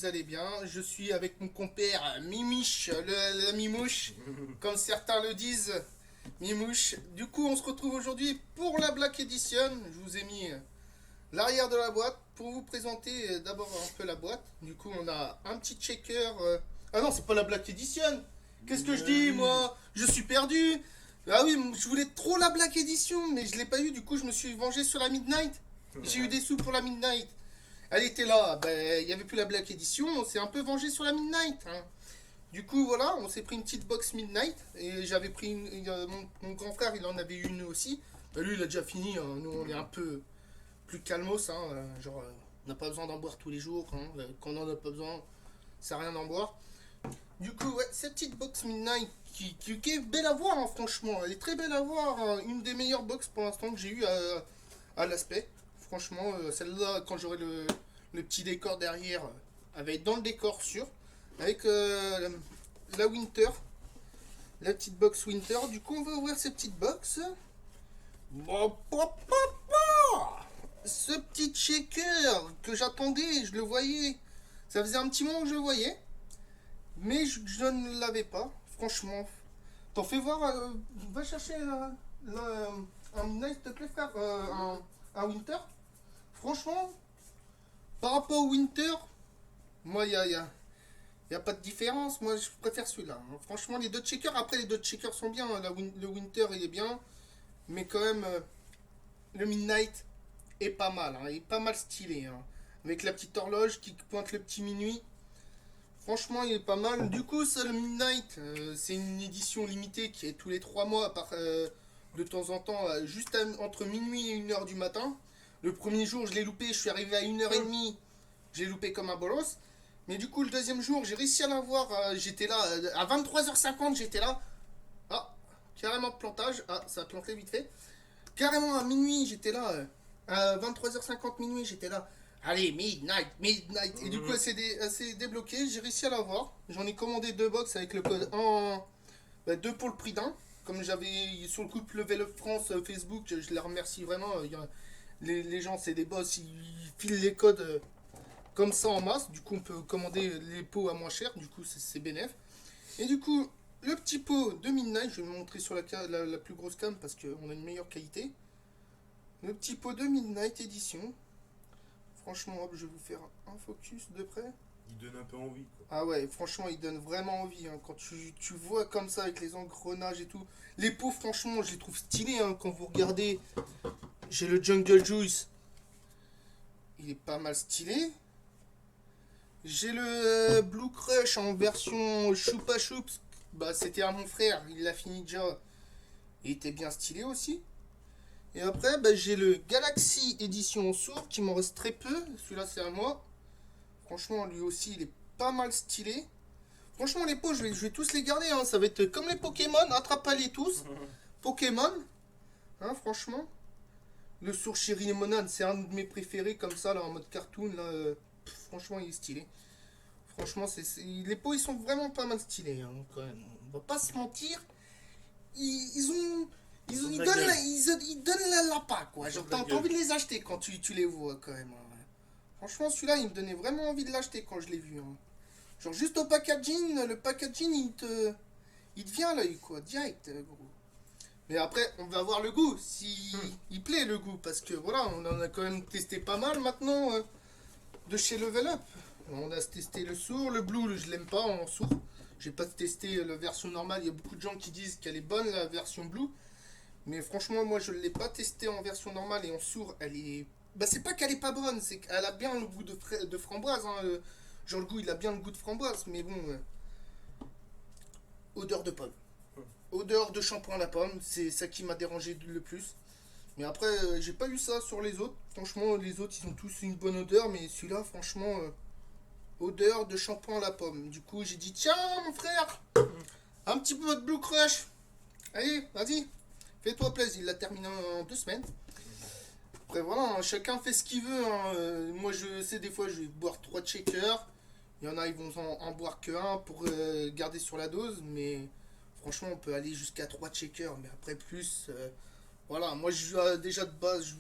vous allez bien. Je suis avec mon compère Mimiche, la Mimouche, comme certains le disent. Mimouche. Du coup, on se retrouve aujourd'hui pour la Black Edition. Je vous ai mis l'arrière de la boîte pour vous présenter d'abord un peu la boîte. Du coup, on a un petit checker. Ah non, c'est pas la Black Edition. Qu'est-ce que je dis, Oui. moi? Je suis perdu. Ah oui, je voulais trop la Black Edition, mais je l'ai pas eu. Du coup, je me suis vengé sur la Midnight. J'ai eu des sous pour la Midnight. Elle était là, ben, il n'y avait plus la Black Edition, on s'est un peu vengé sur la Midnight, hein. Du coup, voilà, on s'est pris une petite box Midnight, et j'avais pris mon grand frère, il en avait une aussi. Ben, lui, il a déjà fini, hein. Nous, on est un peu plus calmos, hein. Genre, on n'a pas besoin d'en boire tous les jours, hein. Quand on n'en a pas besoin, ça sert à rien d'en boire. Du coup, ouais, cette petite box Midnight qui est belle à voir, hein, franchement, elle est très belle à voir, hein. Une des meilleures box pour l'instant que j'ai eu à l'aspect. Franchement, celle-là, quand j'aurai le petit décor derrière, elle va être dans le décor sûr. Avec la Winter, la petite box Winter. Du coup, on va ouvrir cette petite box. Bon, ce petit shaker que j'attendais, je le voyais. Ça faisait un petit moment que je le voyais. Mais je ne l'avais pas, franchement. T'en fais voir, va chercher un nice, s'il te plaît, frère. Un Winter. Franchement, par rapport au Winter, moi, y a pas de différence. Moi, je préfère celui-là, hein. Franchement, les deux checkers, après, les deux checkers sont bien, hein. Le Winter, il est bien. Mais quand même, le Midnight est pas mal, hein. Il est pas mal stylé, hein. Avec la petite horloge qui pointe le petit minuit. Franchement, il est pas mal. Du coup, ça, le Midnight, c'est une édition limitée qui est tous les 3 mois, de temps en temps, juste entre minuit et 1h du matin. Le premier jour, je l'ai loupé, je suis arrivé à 1h30. J'ai loupé comme un bolos. Mais du coup, le deuxième jour, j'ai réussi à l'avoir. J'étais là, à 23h50, j'étais là. Ah, carrément plantage. Ah, ça a planté vite fait. Carrément à minuit, j'étais là. À 23h50 minuit, j'étais là. Allez, midnight, midnight. Et du coup, elle s'est débloquée. J'ai réussi à l'avoir. J'en ai commandé deux box avec le code 1. Bah, deux pour le prix d'un. Comme j'avais sur le coup de Level Up France Facebook, je les remercie vraiment. Les gens, c'est des boss, ils filent les codes comme ça en masse. Du coup, on peut commander les pots à moins cher. Du coup, c'est bénéf. Et du coup, le petit pot de Midnight, je vais vous montrer sur la plus grosse cam parce qu'on a une meilleure qualité. Le petit pot de Midnight édition. Franchement, hop, je vais vous faire un focus de près. Il donne un peu envie, quoi. Ah ouais, franchement, il donne vraiment envie, hein. Quand tu vois comme ça avec les engrenages et tout. Les pots, franchement, je les trouve stylés, hein. Quand vous regardez, j'ai le Jungle Juice. Il est pas mal stylé. J'ai le Blue Crush en version Choupa Choups. Bah, c'était à mon frère, il l'a fini déjà. Il était bien stylé aussi. Et après, bah, j'ai le Galaxy Edition sourd qui m'en reste très peu. Celui-là, c'est à moi. Franchement, lui aussi, il est pas mal stylé. Franchement, les pots, je vais tous les garder, hein. Ça va être comme les Pokémon, attrapez-les tous. Pokémon, hein, franchement. Le sourd Chéri Lemonade, c'est un de mes préférés, comme ça, là, en mode cartoon. Là, franchement, il est stylé. Franchement, les pots, ils sont vraiment pas mal stylés, hein, quand même. On va pas se mentir. Ils ont. Ils ont de Ils la donnent gueule. ils donnent la lapa, quoi. Ils ont Genre, de la t'as gueule. envie de les acheter quand tu les vois, quand même, hein. Franchement, celui-là, il me donnait vraiment envie de l'acheter quand je l'ai vu, hein. Genre, juste au packaging, le packaging, il te vient à l'œil, quoi, direct, gros. Mais après, on va voir le goût, si il plaît le goût, parce que voilà, on en a quand même testé pas mal maintenant de chez Level Up. On a testé le sourd, le blue, je l'aime pas en sourd. J'ai pas testé la version normale, il y a beaucoup de gens qui disent qu'elle est bonne la version blue. Mais franchement, moi je l'ai pas testé en version normale et en sourd, elle est. Bah, c'est pas qu'elle est pas bonne, c'est qu'elle a bien le goût de framboise, hein. Genre, le goût, il a bien le goût de framboise, mais bon, odeur de pomme. Odeur de shampoing à la pomme, c'est ça qui m'a dérangé le plus. Mais après, j'ai pas eu ça sur les autres. Franchement, les autres, ils ont tous une bonne odeur, mais celui-là, franchement, odeur de shampoing à la pomme. Du coup, j'ai dit, tiens, mon frère, un petit peu de Blue Crush. Allez, vas-y, fais-toi plaisir. Il l'a terminé en 2 semaines. Après, voilà, hein, chacun fait ce qu'il veut, hein. Moi, je sais, des fois, je vais boire 3 checkers. Il y en a, ils vont en boire que un pour garder sur la dose. Mais franchement, on peut aller jusqu'à 3 checkers. Mais après, plus. Voilà, moi, déjà de base,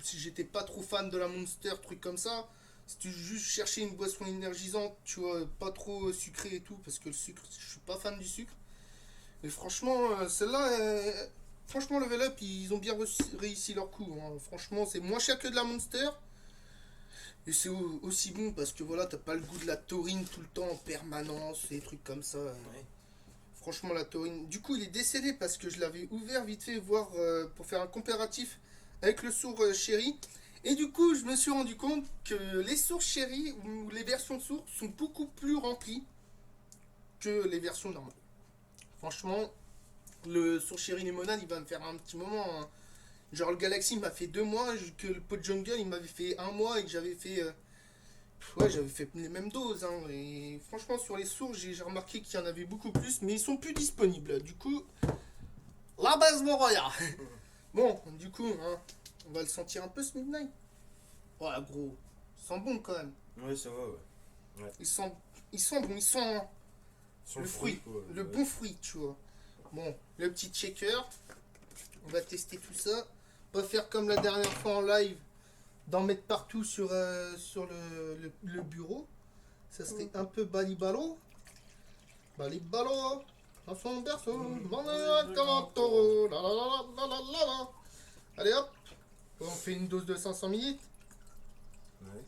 si j'étais pas trop fan de la Monster, truc comme ça. Si tu juste chercher une boisson énergisante, tu vois, pas trop sucrée et tout, parce que le sucre, je suis pas fan du sucre. Et franchement, celle-là, franchement, Level Up, ils ont bien réussi leur coup, hein. Franchement, c'est moins cher que de la Monster. Et c'est aussi bon parce que voilà, t'as pas le goût de la taurine tout le temps en permanence, et des trucs comme ça. Ouais. Franchement, la taurine. Du coup, il est décédé parce que je l'avais ouvert vite fait, voir pour faire un comparatif avec le sourd chéri. Et du coup, je me suis rendu compte que les sourds chéri ou les versions sourds sont beaucoup plus remplies que les versions normales. Franchement, le sourd chéri limonade, il va me faire un petit moment, hein. Genre, le Galaxy m'a fait 2 mois, que le pot de jungle, il m'avait fait 1 mois et que j'avais fait. Ouais, j'avais fait les mêmes doses, hein. Et franchement, sur les sourds, j'ai remarqué qu'il y en avait beaucoup plus, mais ils sont plus disponibles. Du coup, la base Moroya. Bon, du coup, hein, on va le sentir un peu ce Midnight. Ouais, gros, il sent bon quand même. Ouais, ça va, ouais. Il sent, il sent bon, il sent Sans le fruit, quoi. le Ouais. bon fruit, tu vois. Bon, le petit checker, on va tester tout ça. Pas faire comme la dernière fois en live, d'en mettre partout sur le bureau. Ça serait un peu balibalo. Balibalo, dans son berceau, comme un taureau. La, la, la, la, la, la, la. Allez hop, on fait une dose de 500 ml. Ouais.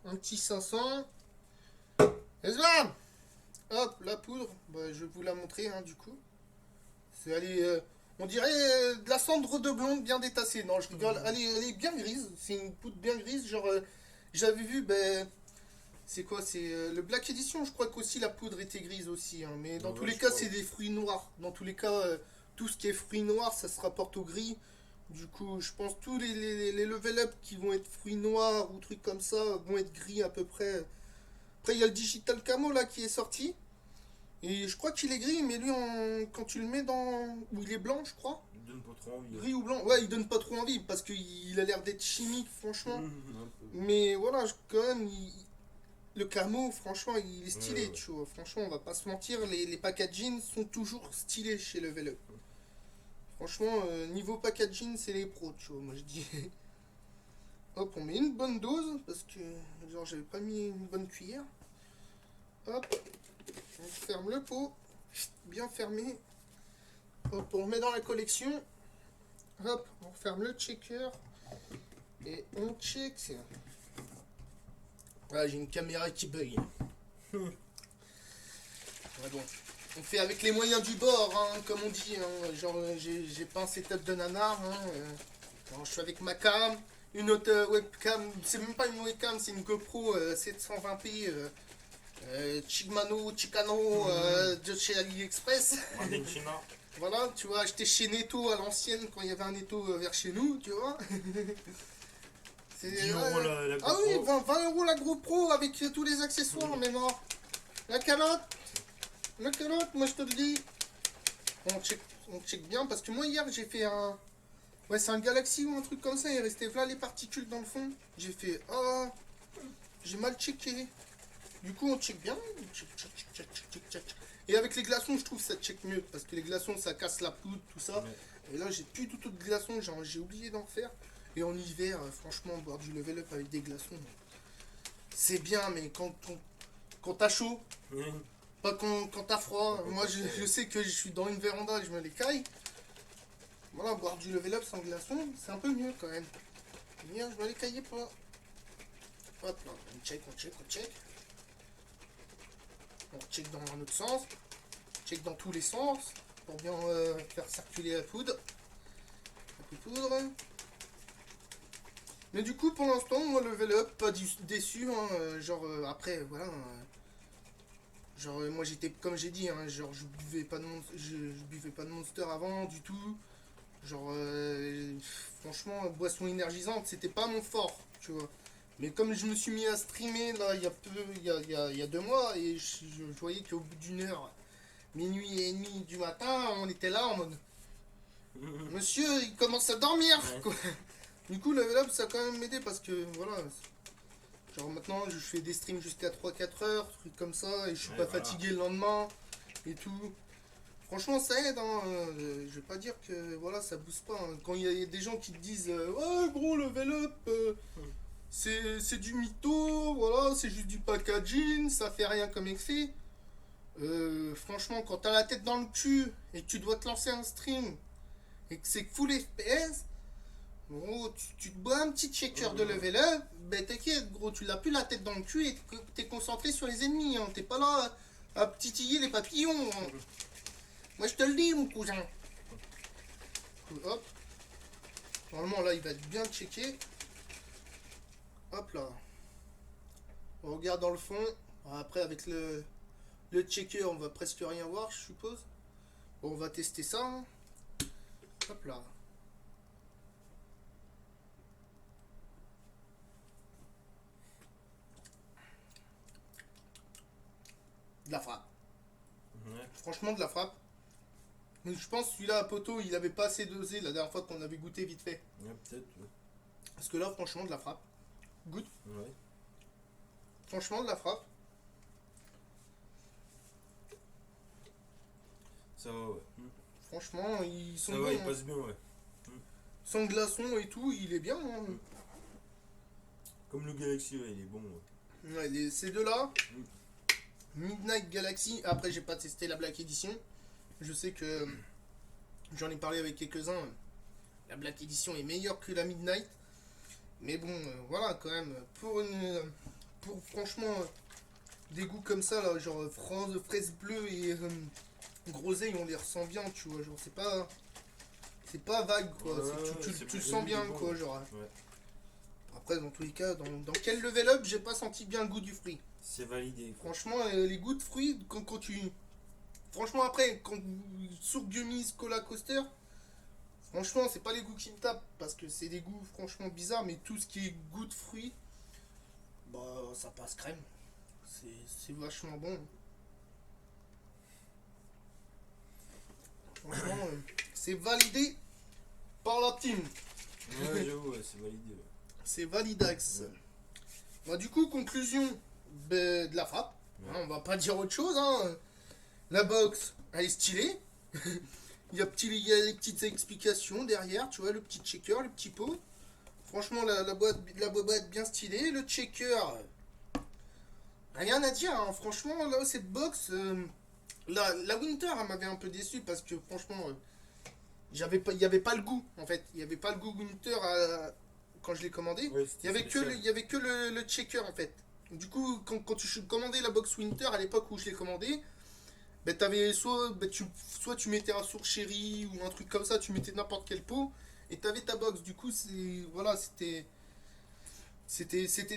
Un petit 500. Et bam. Hop, la poudre. Bah, je vais vous la montrer, hein, du coup. C'est, on dirait de la cendre de blonde bien détassée. Non, je rigole. Elle est bien grise. C'est une poudre bien grise. Genre, j'avais vu, ben, c'est quoi? C'est le Black Edition. Je crois qu'aussi la poudre était grise aussi, hein. Mais dans tous Ouais, les je cas, crois, c'est ouais. des fruits noirs. Dans tous les cas, tout ce qui est fruits noirs, ça se rapporte au gris. Du coup, je pense tous les level up qui vont être fruits noirs ou trucs comme ça vont être gris à peu près. Après, il y a le Digital Camo là qui est sorti. Et je crois qu'il est gris, mais lui, quand tu le mets dans. Où il est blanc, je crois. Il donne pas trop envie. Gris ou blanc. Ouais, il donne pas trop envie parce qu'il a l'air d'être chimique, franchement. Un peu. Mais voilà, quand même, le camo, franchement, il est stylé, Ouais. tu vois. Franchement, on va pas se mentir, les packaging sont toujours stylés chez Level Up. Franchement, niveau packaging, c'est les pros, tu vois, moi je dis. Hop, on met une bonne dose parce que, genre, j'avais pas mis une bonne cuillère. Hop, on ferme le pot, bien fermé. Hop, on remet dans la collection. Hop, on ferme le checker. Et on check. Voilà, j'ai une caméra qui bug. Ouais, bon. On fait avec les moyens du bord, hein, comme on dit. Hein. Genre, j'ai pas un setup de nanar. Hein. Alors, je suis avec ma cam, une autre webcam. C'est même pas une webcam, c'est une GoPro 720p. Chicano de chez AliExpress. Made in China. Voilà, tu vois, acheté chez Netto à l'ancienne quand il y avait un Netto vers chez nous, tu vois. 10 euros la Ah oui, GoPro. 20 euros la GoPro avec tous les accessoires, mais non. La calotte, moi je te le dis. On check bien parce que moi hier j'ai fait un. Ouais, c'est un Galaxy ou un truc comme ça, il restait là les particules dans le fond. J'ai fait. Oh, j'ai mal checké. Du coup, on check bien. Check. Et avec les glaçons, je trouve que ça check mieux. Parce que les glaçons, ça casse la poudre, tout ça. Ouais. Et là, j'ai plus du tout de glaçons. J'ai oublié d'en faire. Et en hiver, franchement, boire du level up avec des glaçons, c'est bien. Mais quand t'as chaud, Ouais. pas quand t'as froid. Quand Moi, t'as froid. je sais que je suis dans une véranda et je me les caille. Voilà, boire du level up sans glaçons, c'est un peu mieux quand même. Hier, je me les caillais pas. Hop là, on check. On check dans un autre sens, check dans tous les sens pour bien faire circuler la poudre. Un peu de poudre. Mais du coup, pour l'instant, moi, level up, pas déçu. Hein, genre, après, voilà. Genre, moi, j'étais, comme j'ai dit, hein, genre, je buvais pas de Monster avant du tout. Genre, franchement, boisson énergisante, c'était pas mon fort, tu vois. Mais comme je me suis mis à streamer là il y a 2 mois et je voyais qu'au bout d'une heure, minuit et demi du matin, on était là en mode Monsieur, il commence à dormir Ouais. quoi. Du coup, level up ça a quand même aidé parce que voilà. Genre maintenant, je fais des streams jusqu'à 3-4 heures, trucs comme ça, et je suis Ouais, pas voilà. fatigué le lendemain et tout. Franchement, ça aide, hein. Je vais pas dire que voilà, ça booste pas, hein. Quand il y a des gens qui te disent ouais, gros, level up, c'est du mytho, voilà, c'est juste du packaging, ça fait rien comme effet. Franchement, quand t'as la tête dans le cul et que tu dois te lancer un stream et que c'est full FPS, gros, tu te bois un petit checker de level up, ben t'inquiète, gros, tu l'as plus la tête dans le cul et t'es concentré sur les ennemis, hein. T'es pas là à titiller les papillons, hein. Moi je te le dis, mon cousin. Hop. Normalement là il va être bien checké. Hop là. On regarde dans le fond. Après avec le checker on va presque rien voir je suppose. Bon, on va tester ça, hein. Hop là. De la frappe. Ouais. Franchement de la frappe. Mais je pense celui-là à poteau il avait pas assez dosé la dernière fois qu'on avait goûté vite fait. Ouais, peut-être. Ouais. Parce que là franchement de la frappe. Goûte. Ouais. Franchement de la frappe. Ça va, ouais. Franchement ils sont Ça bons, va, il hein. passe bien, ouais. Sans glaçon et tout, il est bien, hein. Comme le Galaxy, ouais, il est bon. Ouais. Ouais, ces deux-là, Midnight Galaxy, après j'ai pas testé la Black Edition. Je sais que j'en ai parlé avec quelques-uns. La Black Edition est meilleure que la Midnight. Mais bon, voilà, quand même, pour franchement des goûts comme ça, là, genre fraise bleue et groseille, on les ressent bien, tu vois. Genre, c'est pas vague, quoi. Ouais, Tu c'est le pas sens bien, bon, quoi, ouais. genre. Ouais. Après, dans tous les cas, dans quel level up, j'ai pas senti bien le goût du fruit. C'est validé. Quoi. Franchement, les goûts de fruits, quand tu. Franchement, après, quand sur gummies, cola coaster, franchement, c'est pas les goûts qui me tapent parce que c'est des goûts franchement bizarres, mais tout ce qui est goût de fruits, bah ça passe crème. C'est vachement bon. Franchement, c'est validé par la team. Ouais, j'avoue, ouais, c'est validé. Ouais. C'est validax. Ouais. Bah, du coup, conclusion de la frappe. Ouais. Hein, on va pas dire autre chose. Hein. La box, elle est stylée. Il y a des petites explications derrière, tu vois, le petit checker, le petit pot. Franchement, la boîte bien stylée. Le checker, rien à dire. Hein. Franchement, là, cette box, la Winter, elle m'avait un peu déçu parce que franchement, il n'y avait pas le goût, en fait. Il n'y avait pas le goût Winter quand je l'ai commandé. Ouais, Il y avait que, spécial. il y avait que le checker, en fait. Du coup, quand tu commandais la box Winter à l'époque où je l'ai commandé, ben t'avais soit tu mettais un sourd chéri ou un truc comme ça, tu mettais n'importe quel pot et t'avais ta box. Du coup, voilà, c'était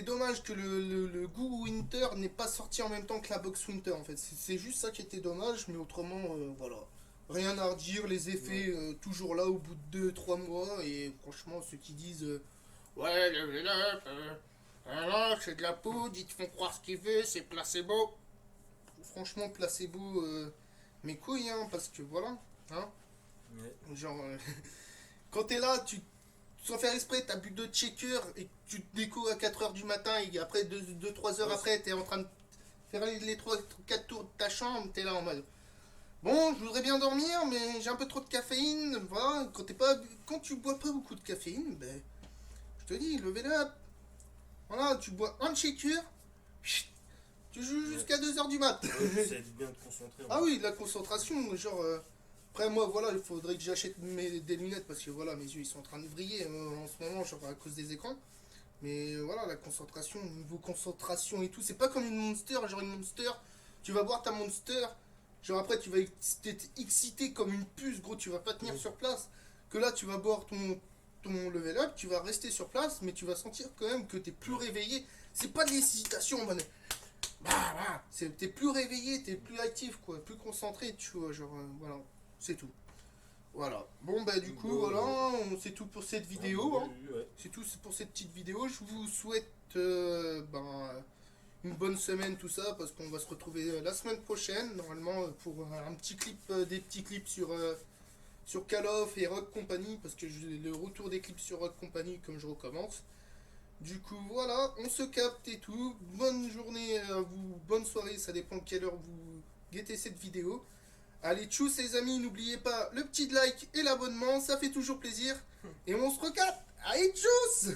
dommage que le goût Winter n'ait pas sorti en même temps que la box Winter en fait. C'est juste ça qui était dommage, mais autrement, voilà. Rien à redire, les effets toujours là au bout de 2 3 mois. Et franchement, ceux qui disent ouais, level up, voilà, c'est de la poudre, ils te font croire ce qu'ils veulent, c'est placebo. Franchement, placebo, mes couilles, hein, parce que voilà. Hein, Ouais. genre, quand t'es là, sans faire esprit, t'as bu 2 checkers et tu te découvres à 4 heures du matin et après 2 3 heures Ouais, après, t'es en train de faire les 3 4 tours de ta chambre, t'es là en mode. Bon, je voudrais bien dormir, mais j'ai un peu trop de caféine. Voilà, quand tu bois pas beaucoup de caféine, ben, je te dis, level up. Voilà, tu bois un shaker, chut, tu joues Ouais. jusqu'à 2 heures du mat. Ouais, ça aide bien de concentrer. Ah oui, la concentration, genre. Après, moi, voilà, il faudrait que j'achète des lunettes parce que voilà, mes yeux ils sont en train de vriller en ce moment, genre à cause des écrans. Mais voilà, la concentration, niveau concentration et tout, c'est pas comme une Monster, genre une Monster, tu vas boire ta Monster, genre après tu vas être excité comme une puce, gros, tu vas pas tenir Oui. sur place. Que là, tu vas boire ton level up, tu vas rester sur place, mais tu vas sentir quand même que t'es plus réveillé. C'est pas de l'excitation, en mode. T'es plus réveillé, t'es plus actif, quoi, plus concentré, tu vois, genre, voilà, c'est tout. Voilà. Bon, bah, du coup, Bon, voilà, c'est tout pour cette vidéo. Hein. Ouais. C'est tout pour cette petite vidéo. Je vous souhaite une bonne semaine, tout ça, parce qu'on va se retrouver la semaine prochaine, normalement, pour un petit clip, des petits clips sur Call of et Rock Company, parce que j'ai le retour des clips sur Rock Company, comme je recommence. Du coup, voilà, on se capte et tout. Bonne journée à vous, bonne soirée, ça dépend de quelle heure vous guettez cette vidéo. Allez, tchuss les amis, n'oubliez pas le petit like et l'abonnement, ça fait toujours plaisir. Et on se recapte. Allez, tchuss!